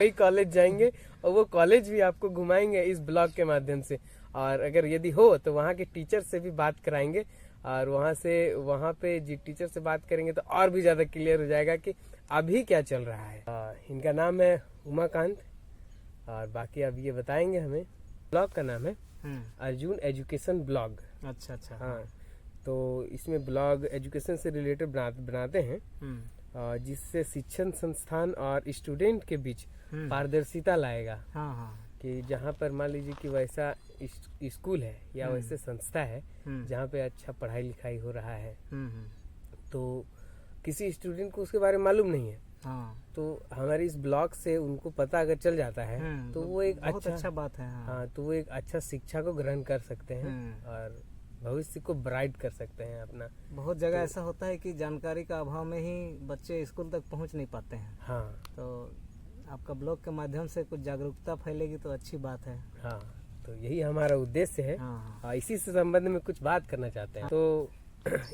कई कॉलेज जाएंगे और वो कॉलेज भी आपको घुमाएंगे इस ब्लॉग के माध्यम से। और अगर यदि हो तो वहाँ के टीचर से भी बात कराएंगे, और वहाँ पे जी टीचर से बात करेंगे तो और भी ज्यादा क्लियर हो जाएगा कि अभी क्या चल रहा है। इनका नाम है उमाकांत, और बाकी अब ये बताएंगे हमें। ब्लॉग का नाम है अर्जुन एजुकेशन ब्लॉग। अच्छा अच्छा। हाँ, तो इसमें ब्लॉग एजुकेशन से रिलेटेड बनाते हैं, जिससे शिक्षण संस्थान और स्टूडेंट के बीच पारदर्शिता लाएगा। हाँ हाँ। कि जहाँ पर मान लीजिए कि वैसा स्कूल है या वैसे संस्था है जहाँ पे अच्छा पढ़ाई लिखाई हो रहा है, तो किसी स्टूडेंट को उसके बारे में मालूम नहीं है, तो हमारे इस ब्लॉग से उनको पता अगर चल जाता है तो वो एक अच्छा बात है। हाँ, तो वो एक अच्छा शिक्षा को ग्रहण कर सकते हैं और भविष्य को ब्राइट कर सकते हैं अपना। बहुत जगह ऐसा होता है कि जानकारी का अभाव में ही बच्चे स्कूल तक पहुंच नहीं पाते हैं। हाँ, तो आपका ब्लॉग के माध्यम से कुछ जागरूकता फैलेगी तो अच्छी बात है। हाँ, तो यही हमारा उद्देश्य है। हाँ। इसी से संबंध में कुछ बात करना चाहते हैं। तो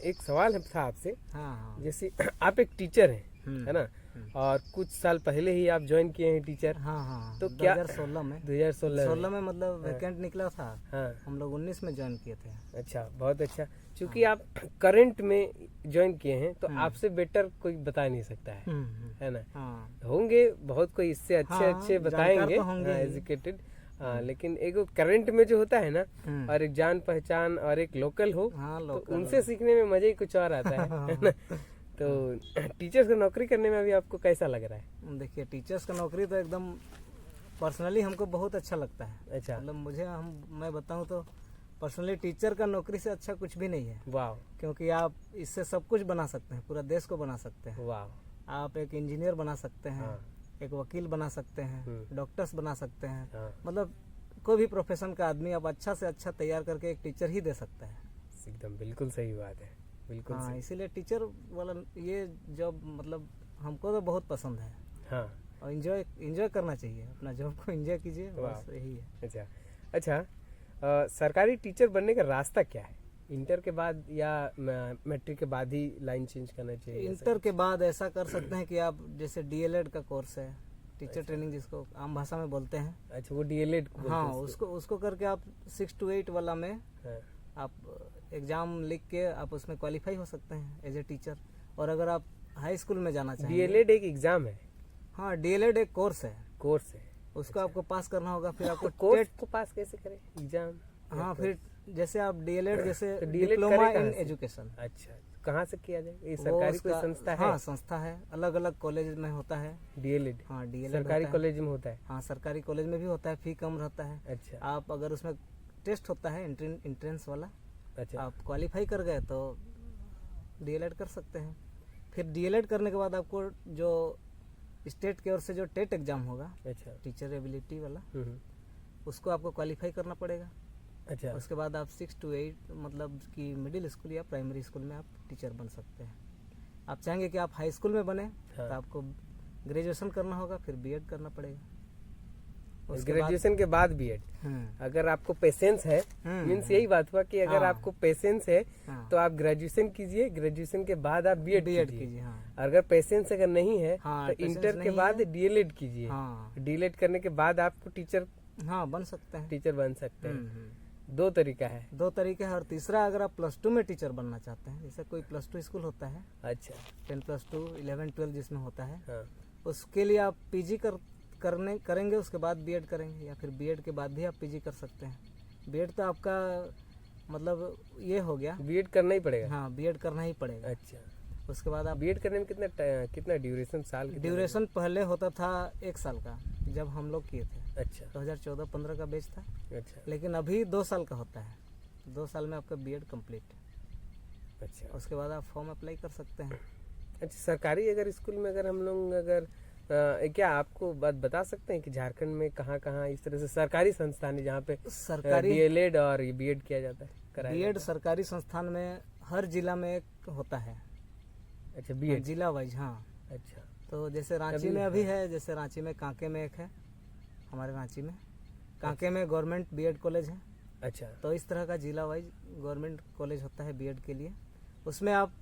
एक सवाल था आपसे। हाँ। जैसे आप एक टीचर हैं, है ना, और कुछ साल पहले ही आप ज्वाइन किए हैं टीचर। हाँ। तो क्या 2016 में मतलब वैकेंट निकला था। हाँ, हम लोग 19 में ज्वाइन किए थे। अच्छा, बहुत अच्छा। क्योंकि आप करंट में ज्वाइन किए हैं तो आपसे बेटर कोई बता नहीं सकता है ना। होंगे बहुत कोई इससे अच्छे बताएंगे एजुकेटेड, लेकिन एक करंट में जो होता है ना, और एक जान पहचान और एक लोकल हो, तो उनसे सीखने में मजा ही कुछ और आता है ना। तो टीचर्स का नौकरी करने में अभी आपको कैसा लग रहा है? देखिए, टीचर्स का नौकरी तो एकदम पर्सनली हमको बहुत अच्छा लगता है। अच्छा, मतलब मैं बताऊं तो पर्सनली टीचर का नौकरी से अच्छा कुछ भी नहीं है। वाह। क्योंकि आप इससे सब कुछ बना सकते हैं, पूरा देश को बना सकते हैं। वाह। आप एक इंजीनियर बना सकते हैं, एक वकील बना सकते हैं, डॉक्टर्स बना सकते हैं। मतलब कोई भी प्रोफेशन का आदमी आप अच्छा से अच्छा तैयार करके एक टीचर ही दे सकता है। एकदम बिल्कुल सही बात है, बिल्कुल। हाँ, इसीलिए टीचर वाला ये जॉब मतलब हमको तो बहुत पसंद है। हाँ, और एंजॉय करना चाहिए, अपना जॉब को एंजॉय कीजिए, बस यही है। अच्छा, सरकारी टीचर बनने का रास्ता क्या है? इंटर के बाद या मैट्रिक के बाद ही लाइन चेंज करना चाहिए? इंटर के बाद ऐसा कर सकते हैं कि आप जैसे डीएलएड का कोर्स है, टीचर ट्रेनिंग जिसको आम भाषा में बोलते हैं। अच्छा, वो डीएलएड। हाँ, उसको करके आप 6 to 8 वाला में आप एग्जाम लिख के आप उसमें क्वालिफाई हो सकते हैं एज ए टीचर। और अगर आप हाई स्कूल में जाना चाहेंगे, डीएलएड एक एग्जाम है? हाँ, डीएलएड एक कोर्स है। उसको आपको पास करना होगा, फिर आपको कोर्स को पास कैसे करें? एग्जाम? हाँ, फिर जैसे आप डीएलएड जैसे डिप्लोमा इन एजुकेशन। अच्छा, कहाँ से किया जाए? ये सरकारी कोई संस्था है? हाँ, संस्था है, अलग अलग कॉलेज में होता है डीएलएड। हाँ, डीएलएड सरकारी कॉलेज में होता है? हाँ, सरकारी कॉलेज में भी होता है, फी कम रहता है। अच्छा, आप अगर उसमें टेस्ट होता है एंट्रेंस वाला, अच्छा, आप क्वालिफाई कर गए तो डीएलएड कर सकते हैं। फिर डीएलएड करने के बाद आपको जो स्टेट की ओर से जो टेट एग्जाम होगा, अच्छा, टीचर एबिलिटी वाला, उसको आपको क्वालिफाई करना पड़ेगा। अच्छा, उसके बाद आप 6 to 8 मतलब कि मिडिल स्कूल या प्राइमरी स्कूल में आप टीचर बन सकते हैं। आप चाहेंगे कि आप हाई स्कूल में बने, तो आपको ग्रेजुएशन करना होगा, फिर बीएड करना पड़ेगा। ग्रेजुएशन के बाद बीएड। अगर आपको पेशेंस है, मीन्स यही बात हुआ कि अगर आपको पेशेंस है तो आप ग्रेजुएशन कीजिए, ग्रेजुएशन के बाद आप बीएड कीजिए। अगर पेशेंस अगर नहीं है तो इंटर के बाद डीएलएड कीजिए। डीएलएड करने के बाद आपको टीचर बन सकते हैं, टीचर बन सकते हैं। दो तरीका है। और तीसरा, अगर आप +2 में टीचर बनना चाहते हैं, जैसे कोई +2 स्कूल होता है। अच्छा, 10+2 11 12 जिसमें होता है, उसके लिए आप पीजी करेंगे, उसके बाद बीएड करेंगे, या फिर बीएड के बाद भी आप पीजी कर सकते हैं। बीएड तो आपका मतलब ये हो गया, बीएड करना ही पड़ेगा। हाँ, बीएड करना ही पड़ेगा। अच्छा, उसके बाद आप बीएड करने में कितना ड्यूरेशन, साल? ड्यूरेशन पहले होता था 1 साल का, जब हम लोग किए थे। अच्छा, 2014-15 का बैच था। अच्छा, लेकिन अभी 2 साल का होता है। 2 साल में आपका बीएड कंप्लीट। अच्छा, उसके बाद आप फॉर्म अप्लाई कर सकते हैं। अच्छा, सरकारी अगर स्कूल में अगर हम लोग क्या आपको बात बता सकते हैं कि झारखंड में कहाँ कहाँ इस तरह से सरकारी संस्थान है जहाँ पे सरकारी डीएलएड और बीएड किया जाता है? बीएड सरकारी संस्थान में हर जिला में एक होता है। अच्छा, बीएड जिला वाइज? हाँ। अच्छा, तो जैसे रांची में अभी है, जैसे रांची में कांके में एक है, हमारे रांची में कांके में गवर्नमेंट बीएड कॉलेज है। अच्छा, तो इस तरह का जिला वाइज गवर्नमेंट कॉलेज होता है बीएड के लिए। उसमें आप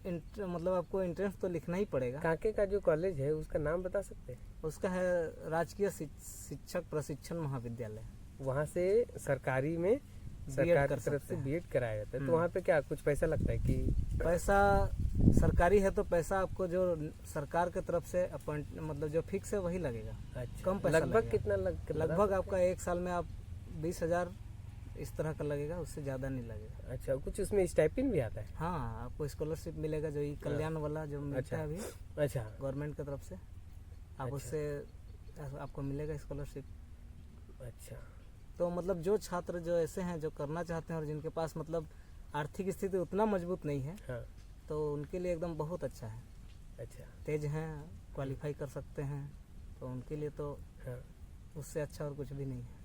मतलब आपको एंट्रेंस तो लिखना ही पड़ेगा। कांके का जो कॉलेज है उसका नाम बता सकते हैं? उसका है राजकीय शिक्षक प्रशिक्षण महाविद्यालय। वहाँ से सरकारी में सरकार की तरफ से बीएड कराया जाता है। तो वहाँ पे क्या कुछ पैसा लगता है कि? पैसा सरकारी है तो पैसा आपको जो सरकार की तरफ से अपॉइंट मतलब जो फिक्स है वही लगेगा। अच्छा, कम पैसा लगभग कितना लगभग आपका 1 साल में आप 20,000 इस तरह का लगेगा, उससे ज्यादा नहीं लगेगा। अच्छा, कुछ उसमें स्टाइपेंड भी आता है? हाँ, आपको स्कॉलरशिप मिलेगा जो ये कल्याण वाला जो मिलता है अभी। अच्छा, गवर्नमेंट की तरफ से आप उससे आपको मिलेगा स्कॉलरशिप। अच्छा, तो मतलब जो छात्र जो ऐसे हैं जो करना चाहते हैं और जिनके पास मतलब आर्थिक स्थिति उतना मजबूत नहीं है, हाँ, तो उनके लिए एकदम बहुत अच्छा है। अच्छा, तेज हैं, क्वालिफाई कर सकते हैं, तो उनके लिए तो हाँ, उससे अच्छा और कुछ भी नहीं है।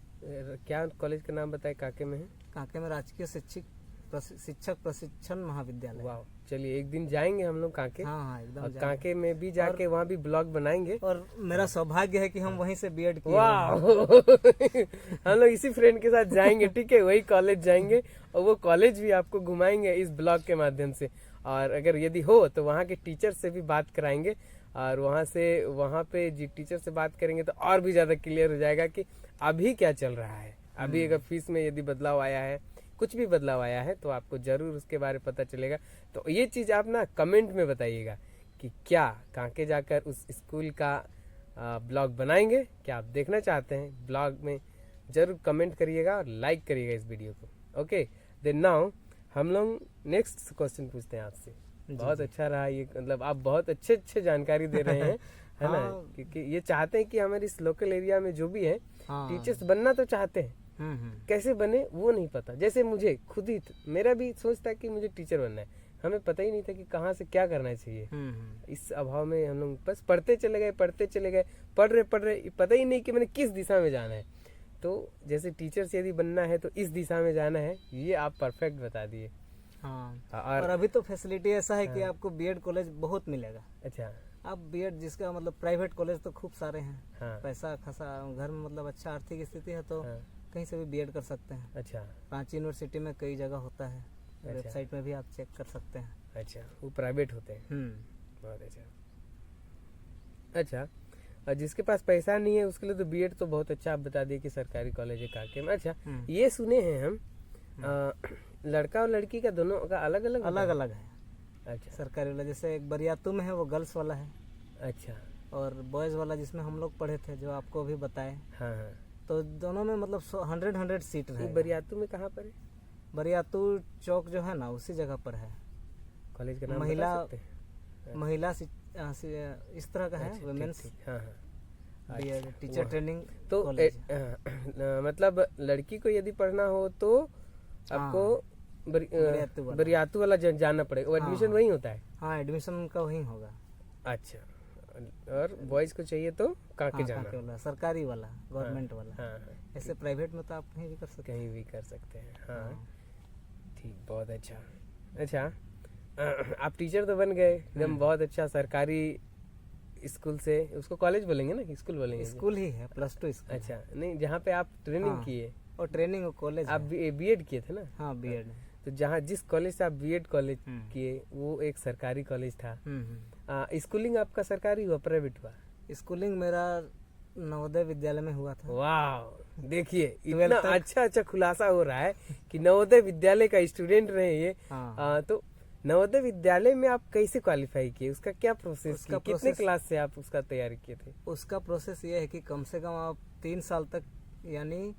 क्या कॉलेज का नाम बताए? कांके में है? कांके में राजकीय शिक्षक प्रशिक्षण महाविद्यालय। वाह, चलिए एक दिन जाएंगे हम लोग कांके। हाँ, एकदम कांके में भी जाके वहाँ भी ब्लॉग बनाएंगे। और मेरा सौभाग्य है कि हम वहीं से बीएड किए। वाह हम लोग इसी फ्रेंड के साथ जाएंगे, ठीक है, वही कॉलेज जाएंगे और वो कॉलेज भी आपको घुमाएंगे इस ब्लॉग के माध्यम से। और अगर यदि हो तो वहाँ के टीचर से भी बात कराएंगे और वहाँ पे जी टीचर से बात करेंगे तो और भी ज़्यादा क्लियर हो जाएगा कि अभी क्या चल रहा है। अभी अगर फीस में यदि बदलाव आया है, कुछ भी बदलाव आया है, तो आपको जरूर उसके बारे में पता चलेगा। तो ये चीज़ आप ना कमेंट में बताइएगा कि क्या कांके जाकर उस स्कूल का ब्लॉग बनाएंगे? क्या आप देखना चाहते हैं? ब्लॉग में जरूर कमेंट करिएगा और लाइक करिएगा इस वीडियो को। ओके, देन नाउ हम लोग नेक्स्ट क्वेश्चन पूछते हैं आपसे। बहुत अच्छा रहा ये, मतलब आप बहुत अच्छे जानकारी दे रहे हैं है ना, क्योंकि ये चाहते हैं कि हमारे इस लोकल एरिया में जो भी है टीचर्स बनना तो चाहते हैं, कैसे बने वो नहीं पता। जैसे मुझे खुद ही मेरा भी सोच था कि मुझे टीचर बनना है, हमें पता ही नहीं था कि कहाँ से क्या करना चाहिए। इस अभाव में हम लोग बस पढ़ते चले गए, पढ़ रहे पता ही नहीं कि मैंने किस दिशा में जाना है। तो जैसे टीचर से यदि बनना है तो इस दिशा में जाना है, ये आप परफेक्ट बता दिए। और अभी तो फैसिलिटी ऐसा है कि आपको बीएड कॉलेज बहुत मिलेगा। अच्छा, आप बीएड जिसका मतलब प्राइवेट कॉलेज तो खूब सारे हैं। पैसा खासा घर में मतलब अच्छा आर्थिक स्थिति है तो कहीं से भी बीएड कर सकते हैं। अच्छा, रांची यूनिवर्सिटी में कई जगह होता है। वेबसाइट में भी आप चेक कर सकते हैं। अच्छा, वो प्राइवेट होते हैं। बहुत अच्छा। अच्छा, और जिसके पास पैसा नहीं है उसके लिए तो बीएड तो बहुत अच्छा आप बता दिए कि सरकारी कॉलेज है कांके में। अच्छा, ये सुने हैं हम लड़का और लड़की का दोनों का अलग अलग है। अच्छा, सरकारी वाला जैसे एक बरियातू में है वो गर्ल्स वाला है। अच्छा, और बॉयज वाला जिसमें हम लोग पढ़े थे जो आपको अभी बताए। हाँ, तो दोनों में मतलब 100 सीट है। बरियातू में कहाँ पर है? बरियातू चौक जो है ना उसी जगह पर है। कॉलेज का नाम महिला इस तरह का है। Women's teacher training. तो मतलब लड़की को यदि पढ़ना हो तो आपको बरियातू वाला जाना पड़ेगा। वो एडमिशन वही होता है? हाँ, एडमिशन का वही होगा। अच्छा, और बॉयज को चाहिए तो कांके जाना। वाला सरकारी वाला, गवर्नमेंट वाला। ऐसे प्राइवेट में तो आप कहीं भी कर सकते हैं। हाँ, ठीक, बहुत अच्छा। अच्छा, आप टीचर तो बन गए एकदम, बहुत अच्छा। सरकारी स्कूल से, उसको कॉलेज बोलेंगे ना, स्कूल बोलेंगे? स्कूल ही है, +2 स्कूल। अच्छा, नहीं, जहाँ पे आप ट्रेनिंग किए और ट्रेनिंग और कॉलेज आप बीएड किए थे ना? हाँ, बीएड। तो जिस कॉलेज से आप बीएड कॉलेज किए वो एक सरकारी कॉलेज था। स्कूलिंग आपका सरकारी हुआ प्राइवेट हुआ? स्कूलिंग मेरा नवोदय विद्यालय में हुआ था। वाह, देखिए इतना अच्छा खुलासा हो रहा है कि नवोदय विद्यालय का स्टूडेंट रहे ये। तो नवोदय विद्यालय में आप कैसे क्वालिफाई किए? उसका क्या प्रोसेस किया? कितने क्लास से आप उसका तैयारी किए थे? उसका प्रोसेस ये है कि कम से कम आप 3 साल तक यानी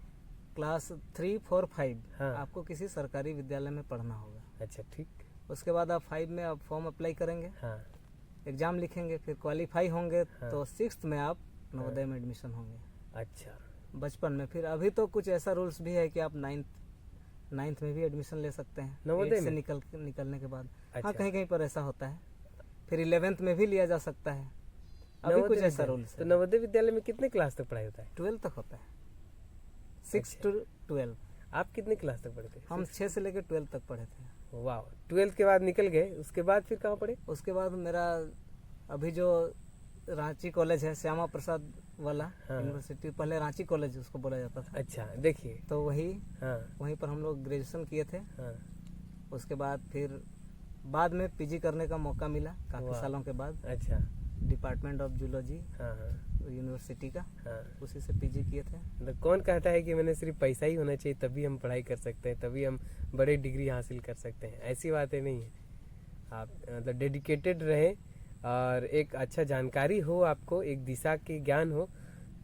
क्लास 3, 4, 5 आपको किसी सरकारी विद्यालय में पढ़ना होगा। अच्छा, ठीक। उसके बाद आप 5 में आप फॉर्म अप्लाई करेंगे। एग्जाम लिखेंगे, फिर क्वालिफाई होंगे तो 6th में आप नवोदय में एडमिशन होंगे। अच्छा, बचपन में। फिर अभी तो कुछ ऐसा रूल्स भी है कि आप 9th में भी एडमिशन ले सकते हैं नवोदय से निकलने के बाद। हाँ, कहीं पर ऐसा होता है। फिर 11th में भी लिया जा सकता है। अभी कुछ ऐसा रूल्स है। तो नवोदय विद्यालय में कितने क्लास तक पढ़ाई होता है? 12 तक होता है, 6 to 12। आप कितने क्लास तक पढ़े थे? हम 6 से लेकर 12 तक पढ़े थे। वाह, 12th के बाद निकल गए, उसके बाद फिर कहाँ पढ़े? उसके बाद मेरा अभी जो रांची कॉलेज है, श्यामा प्रसाद वाला यूनिवर्सिटी, पहले रांची कॉलेज उसको बोला जाता था। अच्छा, देखिए, तो वहीं पर हम लोग ग्रेजुएशन किए थे। उसके बाद फिर बाद में पीजी करने का मौका मिला काफी सालों के बाद। अच्छा। डिपार्टमेंट ऑफ जूलॉजी हाँ। यूनिवर्सिटी का। हाँ। उसी से पीजी किए थे। मतलब कौन कहता है कि मैंने सिर्फ पैसा ही होना चाहिए तभी हम पढ़ाई कर सकते हैं, तभी हम बड़े डिग्री हासिल कर सकते हैं? ऐसी बातें नहीं है। आप मतलब डेडिकेटेड रहे और एक अच्छा जानकारी हो, आपको एक दिशा के ज्ञान हो,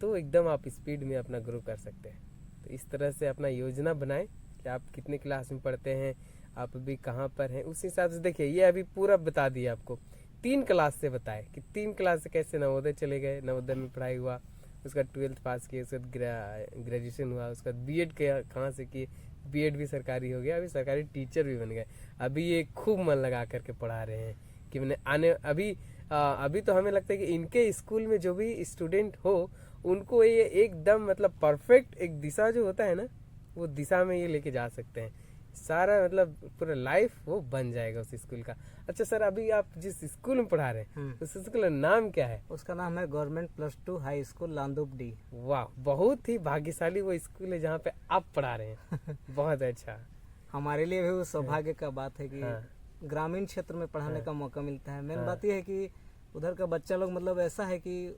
तो एकदम आप स्पीड में अपना ग्रो कर सकते हैं। तो इस तरह से अपना योजना बनाएं कि आप कितने क्लास में पढ़ते हैं, आप अभी कहाँ पर हैं, उस हिसाब से देखिए। ये अभी पूरा बता दिया आपको, 3 क्लास से बताए कि 3 क्लास से कैसे नवोदय चले गए, नवोदय में पढ़ाई हुआ, उसका 12th पास किए, उसके बाद ग्रेजुएशन हुआ, उसका बीएड कहाँ से किए, बीएड भी सरकारी हो गया, अभी सरकारी टीचर भी बन गए। अभी ये खूब मन लगा करके पढ़ा रहे हैं कि मैंने अभी तो हमें लगता है कि इनके स्कूल में जो भी स्टूडेंट हो उनको ये एकदम मतलब परफेक्ट एक दिशा जो होता है ना, वो दिशा में ये लेके जा सकते हैं। सारा मतलब पूरा लाइफ वो बन जाएगा उस स्कूल का। अच्छा सर, अभी आप जिस स्कूल में पढ़ा रहे हैं उस स्कूल का नाम क्या है? उसका नाम है गवर्नमेंट +2 हाई स्कूल लांदुपडी। वाह, बहुत ही भाग्यशाली वो स्कूल है जहाँ पे आप पढ़ा रहे हैं। बहुत अच्छा। हमारे लिए भी वो सौभाग्य का बात है कि ग्रामीण क्षेत्र में पढ़ाने का मौका मिलता है। मेन बात यह है कि उधर का बच्चा लोग मतलब ऐसा है कि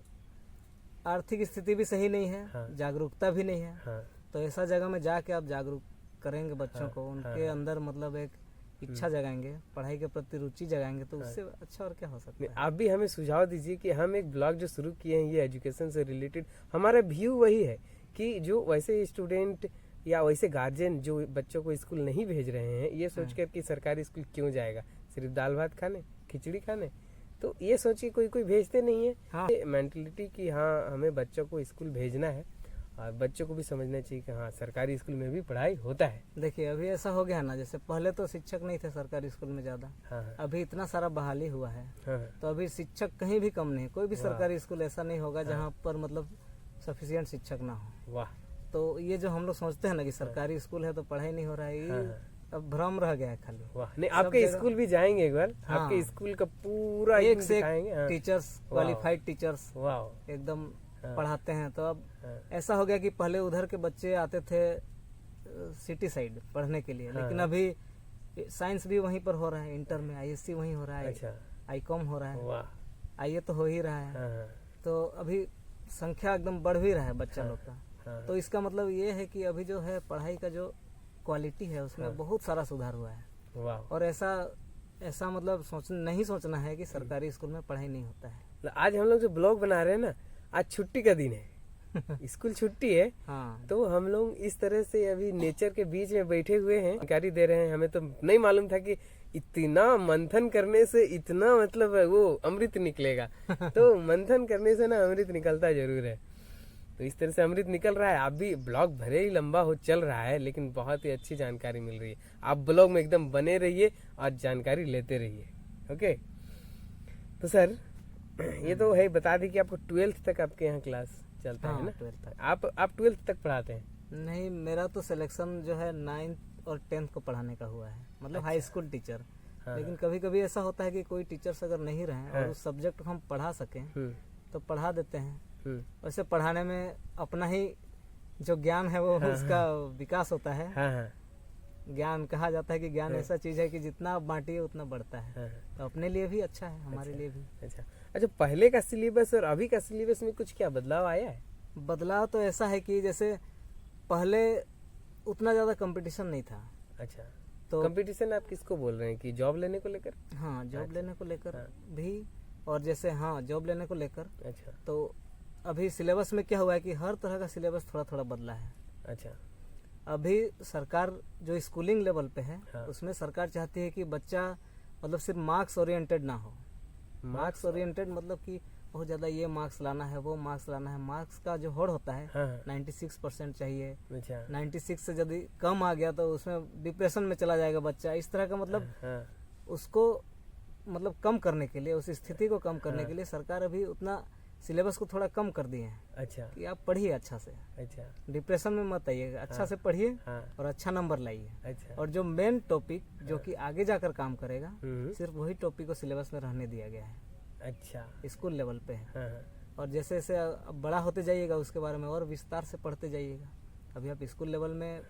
आर्थिक स्थिति भी सही नहीं है, जागरूकता भी नहीं है। तो ऐसा जगह में जाके आप जागरूक करेंगे बच्चों को, उनके अंदर मतलब एक इच्छा जगाएंगे, पढ़ाई के प्रति रुचि जगाएंगे, तो उससे अच्छा और क्या हो सकता है। आप भी हमें सुझाव दीजिए कि हम एक ब्लॉग जो शुरू किए हैं ये एजुकेशन से रिलेटेड, हमारा व्यू वही है कि जो वैसे स्टूडेंट या वैसे गार्जियन जो बच्चों को स्कूल नहीं भेज रहे हैं, ये सोच कर कि सरकारी स्कूल क्यों जाएगा, सिर्फ दाल भात खाने, खिचड़ी खाने, तो ये सोचिए कोई भेजते नहीं है। मेंटलिटी कि हाँ हमें बच्चों को स्कूल भेजना है और बच्चों को भी समझना चाहिए कि हाँ सरकारी स्कूल में भी पढ़ाई होता है। देखिए अभी ऐसा हो गया ना, जैसे पहले तो शिक्षक नहीं थे सरकारी स्कूल में ज्यादा। अभी इतना सारा बहाली हुआ है। तो अभी शिक्षक कहीं भी कम नहीं, कोई भी सरकारी स्कूल ऐसा नहीं होगा जहाँ पर मतलब सफिशिएंट शिक्षक ना हो। वाह। तो ये जो हम लोग सोचते हैं ना कि सरकारी स्कूल है तो पढ़ाई नहीं हो रहा है, ये अब भ्रम रह गया है खाली। वाह, नहीं आपके स्कूल भी जाएंगे एक बार। आपके स्कूल का पूरा एक से एक टीचर्स, क्वालिफाइड टीचर्स एकदम पढ़ाते हैं। तो अब ऐसा हो गया कि पहले उधर के बच्चे आते थे सिटी साइड पढ़ने के लिए, लेकिन अभी साइंस भी वहीं पर हो रहा है, इंटर में आईएससी वहीं हो रहा है, आईकॉम हो रहा है, आईए तो हो ही रहा है। तो अभी संख्या एकदम बढ़ भी रहा है बच्चा लोग का। तो इसका मतलब ये है कि अभी जो है पढ़ाई का जो क्वालिटी है उसमें बहुत सारा सुधार हुआ है। और ऐसा मतलब नहीं सोचना है कि सरकारी स्कूल में पढ़ाई नहीं होता है। आज हम लोग जो ब्लॉग बना रहे हैं ना, आज छुट्टी का दिन है, स्कूल छुट्टी है। तो हम लोग इस तरह से अभी नेचर के बीच में बैठे हुए हैं, जानकारी दे रहे हैं। हमें तो नहीं मालूम था कि इतना मंथन करने से इतना मतलब वो अमृत निकलेगा। तो मंथन करने से ना अमृत निकलता जरूर है। तो इस तरह से अमृत निकल रहा है। आप भी ब्लॉग भले ही लंबा हो चल रहा है, लेकिन बहुत ही अच्छी जानकारी मिल रही है। आप ब्लॉग में एकदम बने रहिए और जानकारी लेते रहिए। ओके, तो सर ये तो है, बता दी कि आपको 12th तक आपके यहाँ क्लास चलता है ना? 12th तक। आप 12th तक पढ़ाते हैं? नहीं, मेरा तो सिलेक्शन जो है 9th और 10th को पढ़ाने का हुआ है, मतलब हाई स्कूल टीचर। लेकिन कभी कभी ऐसा होता है कि कोई टीचर्स अगर नहीं रहे और उस सब्जेक्ट को हम पढ़ा सकें तो पढ़ा देते हैं। वैसे पढ़ाने में अपना ही जो ज्ञान है वो उसका विकास होता है। ज्ञान कहा जाता है कि ज्ञान ऐसा चीज है कि जितना आप बांटिए उतना बढ़ता है। तो अपने लिए भी अच्छा है, हमारे लिए भी। अच्छा, पहले का सिलेबस और अभी का सिलेबस में कुछ क्या बदलाव आया है? बदलाव तो ऐसा है कि जैसे पहले उतना ज्यादा कंपटीशन नहीं था। अच्छा, तो कंपटीशन आप किसको बोल रहे हैं कि जॉब लेने को लेकर? हाँ, जॉब लेने को लेकर भी, और जैसे जॉब लेने को लेकर। अच्छा, तो अभी सिलेबस में क्या हुआ है कि हर तरह का सिलेबस थोड़ा थोड़ा बदला है। अच्छा, अभी सरकार जो स्कूलिंग लेवल पे है उसमें सरकार चाहती है कि बच्चा मतलब सिर्फ मार्क्स ओरिएंटेड ना हो। मार्क्स ओरिएंटेड मतलब कि बहुत ज्यादा ये मार्क्स लाना है, वो मार्क्स लाना है। मार्क्स का जो होड़ होता है 96% चाहिए। 96 से यदि कम आ गया तो उसमें डिप्रेशन में चला जाएगा बच्चा। इस तरह का मतलब उसको मतलब कम करने के लिए, उस स्थिति को कम करने के लिए सरकार अभी उतना सिलेबस को थोड़ा कम कर दिए हैं। अच्छा, कि आप पढ़िए अच्छा से। अच्छा, डिप्रेशन में मत आइएगा, अच्छा से पढ़िए और अच्छा नंबर लाइए। अच्छा, और जो मेन टॉपिक जो कि आगे जाकर काम करेगा सिर्फ वही टॉपिक को सिलेबस में रहने दिया गया है। अच्छा, स्कूल लेवल पे है। और जैसे जैसे बड़ा होते जाइएगा उसके बारे में और विस्तार से पढ़ते जाइएगा। अभी आप स्कूल लेवल में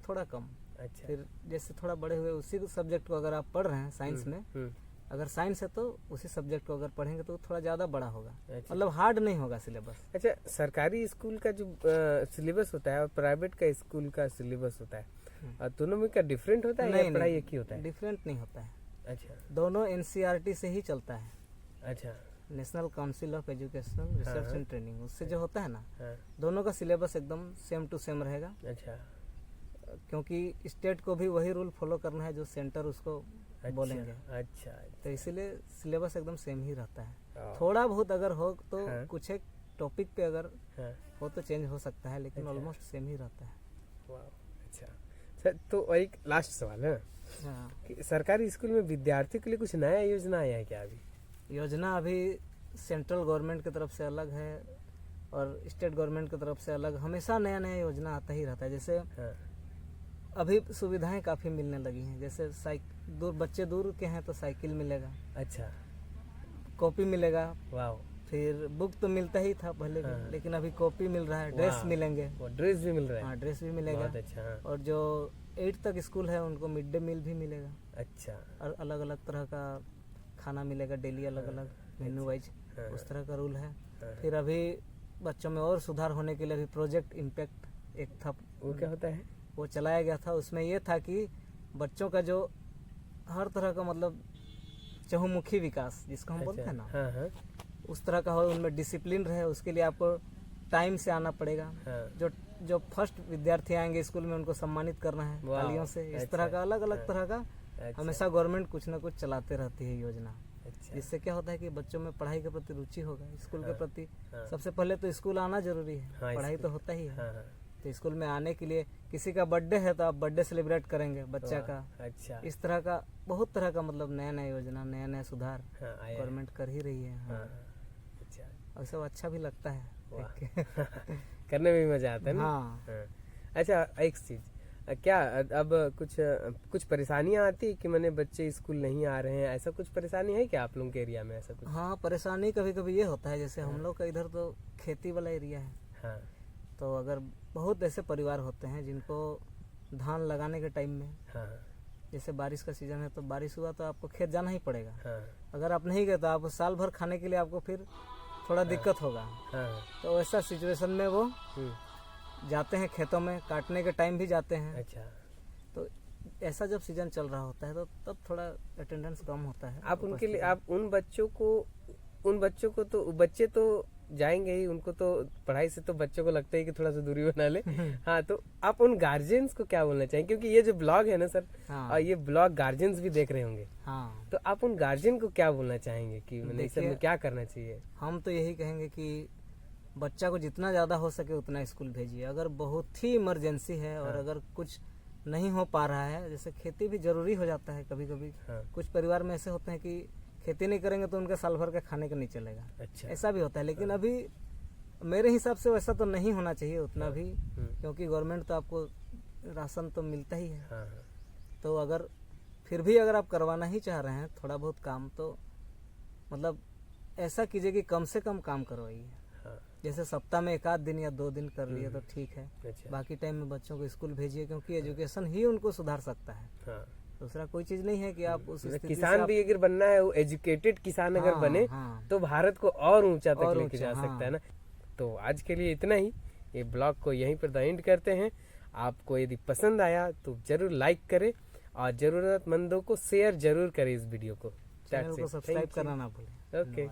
थोड़ा कम अच्छा। फिर जैसे थोड़ा बड़े हुए उसी सब्जेक्ट को अगर आप पढ़ रहे हैं साइंस में, अगर साइंस है तो उसी सब्जेक्ट को अगर पढ़ेंगे तो थोड़ा ज़्यादा बड़ा होगा। अच्छा। मतलब हार्ड नहीं होगा सिलेबस। अच्छा, सरकारी स्कूल का जो सिलेबस होता है और प्राइवेट का स्कूल का सिलेबस होता है, दोनों में क्या डिफरेंट होता है या पढ़ाई एक ही होता है? डिफरेंट नहीं होता है। अच्छा। दोनों NCERT से ही चलता है। अच्छा। National council of educational research and training, उससे जो होता है ना, दोनों का सिलेबस एकदम सेम टू सेम रहेगा। अच्छा। क्योंकि स्टेट को भी वही रूल फॉलो करना है जो सेंटर उसको बोलेंगे। अच्छा। तो इसीलिए सिलेबस एकदम सेम ही रहता है। थोड़ा बहुत अगर हो तो कुछ एक टॉपिक पे अगर हो तो चेंज हो सकता है, लेकिन ऑलमोस्ट सेम ही रहता है। अच्छा सर, तो एक लास्ट सवाल है कि सरकारी स्कूल में विद्यार्थियों के लिए कुछ नया योजना आया है क्या? अभी योजना अभी सेंट्रल गवर्नमेंट की तरफ से अलग है और स्टेट गवर्नमेंट की तरफ से अलग, हमेशा नया नया योजना आता ही रहता है। जैसे अभी सुविधाएं काफ़ी मिलने लगी हैं, जैसे बच्चे दूर के हैं तो साइकिल मिलेगा। अच्छा। कॉपी मिलेगा। वाह। फिर बुक तो मिलता ही था पहले भी, लेकिन अभी कॉपी मिल रहा है, ड्रेस मिलेंगे। ड्रेस भी मिल रहा है? हाँ, ड्रेस भी मिलेगा। बहुत अच्छा। और जो 8 तक स्कूल है उनको मिड डे मील भी मिलेगा। अच्छा। और अलग अलग तरह का खाना मिलेगा डेली, अलग अलग मेन्यू वाइज, उस तरह का रूल है। फिर अभी बच्चों में और सुधार होने के लिए अभी प्रोजेक्ट इम्पैक्ट एक था। वो क्या होता है? वो चलाया गया था। उसमें ये था कि बच्चों का जो हर तरह का मतलब चहुमुखी विकास जिसको हम बोलते हैं ना, उस तरह का हो, उनमें डिसिप्लिन रहे। उसके लिए आपको टाइम से आना पड़ेगा। जो फर्स्ट विद्यार्थी आएंगे स्कूल में उनको सम्मानित करना है तालियों से। इस तरह का अलग अलग तरह का हमेशा गवर्नमेंट कुछ ना कुछ चलाते रहती है योजना। जिससे क्या होता है कि बच्चों में पढ़ाई के प्रति रुचि होगा, स्कूल के प्रति। सबसे पहले तो स्कूल आना जरूरी है, पढ़ाई तो होता ही है। तो स्कूल में आने के लिए किसी का बर्थडे है तो आप बर्थडे सेलिब्रेट करेंगे बच्चा का। अच्छा। इस तरह का बहुत तरह का मतलब नया नया योजना, नया नया सुधार गवर्नमेंट कर ही रही है। अच्छा। और सब अच्छा भी लगता है करने में भी मजा आता है ना। अच्छा, एक चीज क्या अब कुछ परेशानियां आती है कि मैंने बच्चे स्कूल नहीं आ रहे हैं, ऐसा कुछ परेशानी है क्या आप लोगों के एरिया में? ऐसा कुछ? हाँ, परेशानी कभी कभी ये होता है, जैसे हम लोग का इधर तो खेती वाला एरिया है। तो अगर बहुत ऐसे परिवार होते हैं जिनको धान लगाने के टाइम में, जैसे बारिश का सीजन है तो बारिश हुआ तो आपको खेत जाना ही पड़ेगा। अगर आप नहीं गए तो आप साल भर खाने के लिए आपको फिर थोड़ा दिक्कत होगा। तो ऐसा सिचुएशन में वो जाते हैं खेतों में, काटने के टाइम भी जाते हैं। अच्छा। तो ऐसा जब सीजन चल रहा होता है तो तब थोड़ा अटेंडेंस कम होता है। आप उनके लिए, आप उन बच्चों को तो बच्चे तो जाएंगे ही, उनको तो पढ़ाई से तो बच्चों को लगता है कि थोड़ा सा दूरी बना ले। हाँ, तो आप उन गार्जियंस को क्या बोलना चाहेंगे? क्योंकि ये जो ब्लॉग है ना सर, और ये ब्लॉग गार्जियंस भी देख रहे होंगे। तो आप उन गार्जियन को क्या बोलना चाहेंगे कि मैंने सब में क्या करना चाहिए? हम तो यही कहेंगे कि बच्चा को जितना ज्यादा हो सके उतना स्कूल भेजिए। अगर बहुत ही इमरजेंसी है और अगर कुछ नहीं हो पा रहा है, जैसे खेती भी जरूरी हो जाता है कभी कभी। कुछ परिवार में ऐसे होते हैं कि खेती नहीं करेंगे तो उनके साल भर का खाने का नहीं चलेगा। अच्छा। ऐसा भी होता है, लेकिन अभी मेरे हिसाब से वैसा तो नहीं होना चाहिए उतना भी, क्योंकि गवर्नमेंट तो आपको राशन तो मिलता ही है। तो अगर फिर भी अगर आप करवाना ही चाह रहे हैं थोड़ा बहुत काम, तो मतलब ऐसा कीजिए कि कम से कम काम करवाइए। जैसे सप्ताह में 1 आध दिन या 2 दिन कर लिए तो ठीक है। अच्छा। बाकी टाइम में बच्चों को स्कूल भेजिए, क्योंकि एजुकेशन ही उनको सुधार सकता है। दूसरा कोई चीज नहीं है कि आप उस किसान भी अगर बनना है, वो एजुकेटेड किसान अगर बने तो भारत को और ऊंचा तक लेके जा सकता है ना। तो आज के लिए इतना ही, ये ब्लॉग को यहीं पर एंड करते हैं। आपको यदि पसंद आया तो जरूर लाइक करें और जरूरतमंदों को शेयर जरूर करें इस वीडियो को। चैनल को सब्सक्राइब करना ना भूलें। ओके।